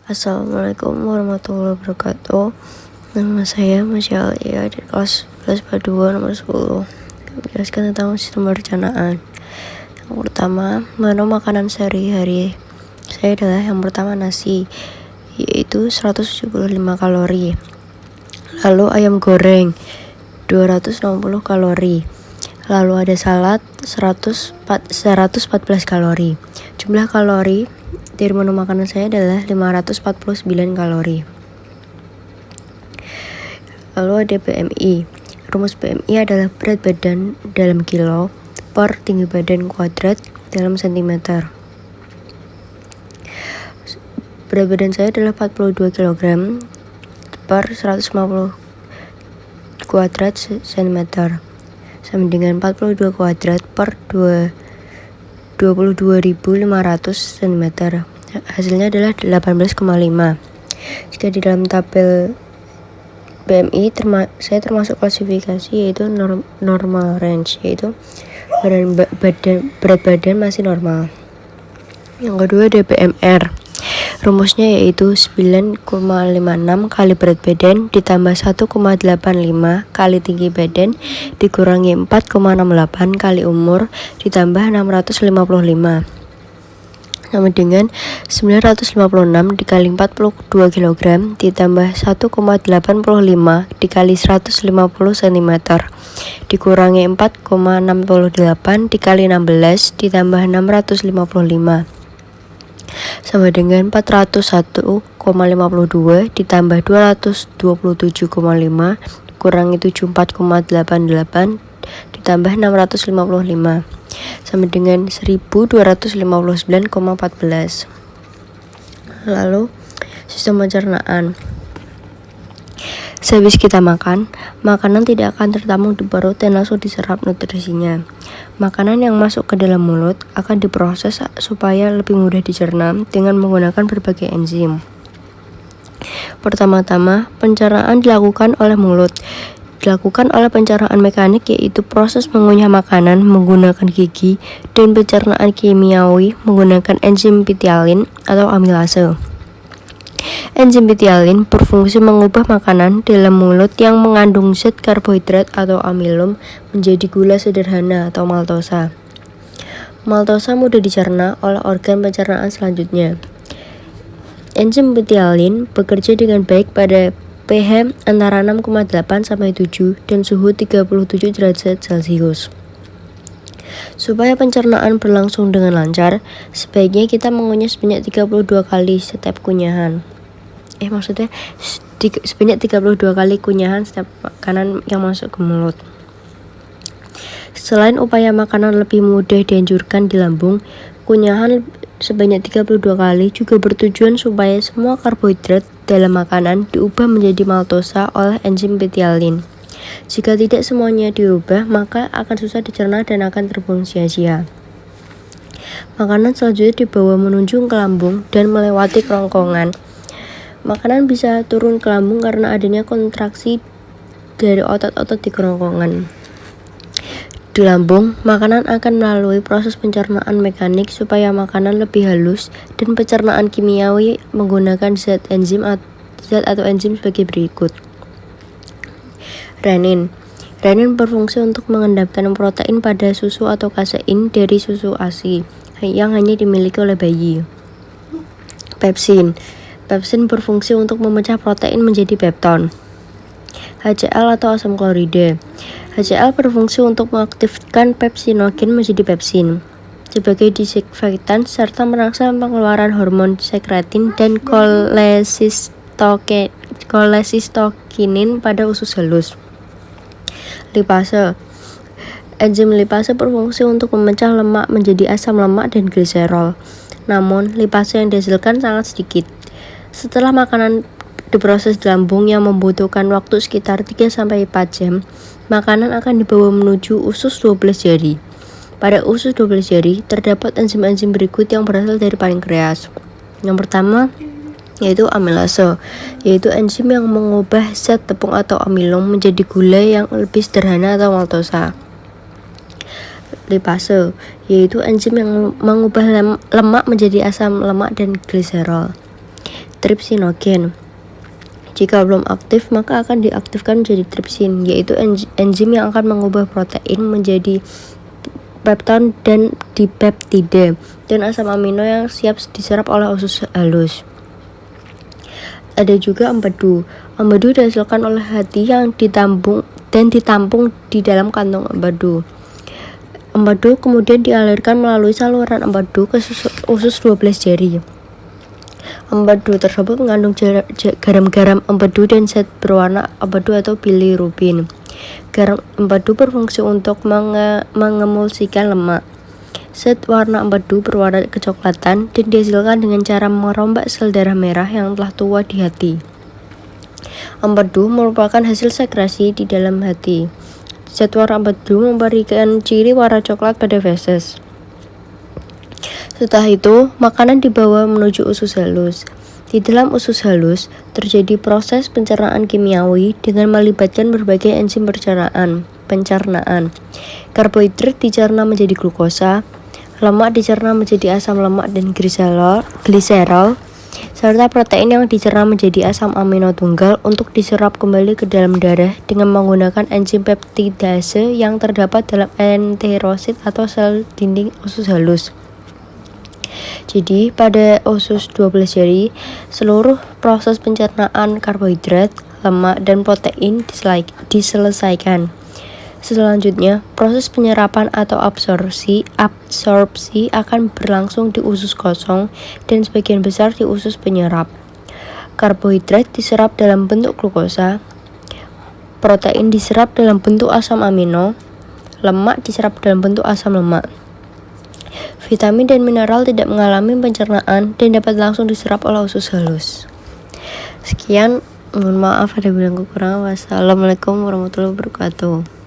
Assalamualaikum warahmatullahi wabarakatuh. Nama saya Masya Alia dari kelas 11 PA2 nomor 10. Menjelaskan tentang sistem perencanaan. Yang pertama, menu makanan sehari-hari saya adalah yang pertama nasi, yaitu 175 kalori. Lalu ayam goreng 260 kalori. Lalu ada salad 114 kalori. Jumlah kalori dari menu makanan saya adalah 549 kalori. Lalu ada BMI. Rumus BMI adalah berat badan dalam kilo per tinggi badan kuadrat dalam sentimeter. Berat badan saya adalah 42 kg per 150 kuadrat sentimeter, sama dengan 42 kuadrat per 22.500 cm. Hasilnya adalah 18,5. Jika di dalam tabel BMI saya termasuk klasifikasi yaitu normal range, yaitu berat badan masih normal. Yang kedua ada BMR. Rumusnya yaitu 9,56 kali berat badan ditambah 1,85 kali tinggi badan dikurangi 4,68 kali umur ditambah 655, sama dengan 956 dikali 42 kg ditambah 1,85 dikali 150 cm dikurangi 4,68 dikali 16 ditambah 655, sama dengan 401,52 ditambah 227,5 kurangi 74,88 ditambah 655, sama dengan 1259,14. Lalu sistem pencernaan. Sehabis kita makan, makanan tidak akan tertampung di perut dan langsung diserap nutrisinya. Makanan yang masuk ke dalam mulut akan diproses supaya lebih mudah dicerna dengan menggunakan berbagai enzim. Pertama-tama, pencernaan dilakukan oleh mulut. Dilakukan oleh pencernaan mekanik, yaitu proses mengunyah makanan menggunakan gigi, dan pencernaan kimiawi menggunakan enzim pitialin atau amilase. Enzim pitialin berfungsi mengubah makanan dalam mulut yang mengandung zat karbohidrat atau amilum menjadi gula sederhana atau maltosa. Maltosa mudah dicerna oleh organ pencernaan selanjutnya. Enzim pitialin bekerja dengan baik pada pH antara 6,8 sampai 7 dan suhu 37 derajat Celcius. Supaya pencernaan berlangsung dengan lancar, sebaiknya kita mengunyah sebanyak 32 kali setiap kunyahan. Sebanyak 32 kali kunyahan setiap makanan yang masuk ke mulut. Selain upaya makanan lebih mudah dianjurkan di lambung, kunyahan sebanyak 32 kali juga bertujuan supaya semua karbohidrat dalam makanan diubah menjadi maltosa oleh enzim pitialin. Jika tidak semuanya diubah, maka akan susah dicerna dan akan terbuang sia-sia. Makanan selanjutnya dibawa menunjung ke lambung dan melewati kerongkongan. Makanan bisa turun ke lambung karena adanya kontraksi dari otot-otot di kerongkongan. Di lambung, makanan akan melalui proses pencernaan mekanik supaya makanan lebih halus, dan pencernaan kimiawi menggunakan zat atau enzim sebagai berikut. Renin. Renin berfungsi untuk mengendapkan protein pada susu atau kasein dari susu ASI yang hanya dimiliki oleh bayi. Pepsin. Pepsin berfungsi untuk memecah protein menjadi pepton. HCl atau asam klorida. HCl berfungsi untuk mengaktifkan pepsinogen menjadi pepsin sebagai disinfektan serta merangsang pengeluaran hormon sekretin dan kolesistokinin pada usus halus. Lipase. Enzim lipase berfungsi untuk memecah lemak menjadi asam lemak dan gliserol. Namun, lipase yang dihasilkan sangat sedikit. Setelah makanan diproses di lambung yang membutuhkan waktu sekitar 3-4 jam, makanan akan dibawa menuju usus 12 jari. Pada usus 12 jari, terdapat enzim-enzim berikut yang berasal dari pankreas. Yang pertama, yaitu amilase, yaitu enzim yang mengubah zat tepung atau amilum menjadi gula yang lebih sederhana atau maltosa. Lipase, yaitu enzim yang mengubah lemak menjadi asam lemak dan gliserol. trypsinogen. Jika belum aktif, maka akan diaktifkan menjadi tripsin, yaitu enzim yang akan mengubah protein menjadi pepton dan dipeptida, dan asam amino yang siap diserap oleh usus halus. Ada juga empedu. Empedu dihasilkan oleh hati yang ditampung di dalam kantong empedu. Empedu kemudian dialirkan melalui saluran empedu ke usus 12 jari. Empedu tersebut mengandung garam-garam empedu dan zat berwarna empedu atau bilirubin. Garam empedu berfungsi untuk mengemulsikan lemak. Zat warna empedu berwarna kecoklatan dan dihasilkan dengan cara merombak sel darah merah yang telah tua di hati. Empedu merupakan hasil sekresi di dalam hati. Zat warna empedu memberikan ciri warna coklat pada feses. Setelah itu, makanan dibawa menuju usus halus. Di dalam usus halus, terjadi proses pencernaan kimiawi dengan melibatkan berbagai enzim pencernaan. Karbohidrat dicerna menjadi glukosa, lemak dicerna menjadi asam lemak dan gliserol, serta protein yang dicerna menjadi asam amino tunggal untuk diserap kembali ke dalam darah dengan menggunakan enzim peptidase yang terdapat dalam enterosit atau sel dinding usus halus. Jadi, pada usus 12 jari, seluruh proses pencernaan karbohidrat, lemak, dan protein diselesaikan. Selanjutnya, proses penyerapan atau absorpsi akan berlangsung di usus kosong dan sebagian besar di usus penyerap. Karbohidrat diserap dalam bentuk glukosa, protein diserap dalam bentuk asam amino, lemak diserap dalam bentuk asam lemak. Vitamin dan mineral tidak mengalami pencernaan dan dapat langsung diserap oleh usus halus. Sekian, mohon maaf ada bilang kekurangan. Wassalamualaikum warahmatullahi wabarakatuh.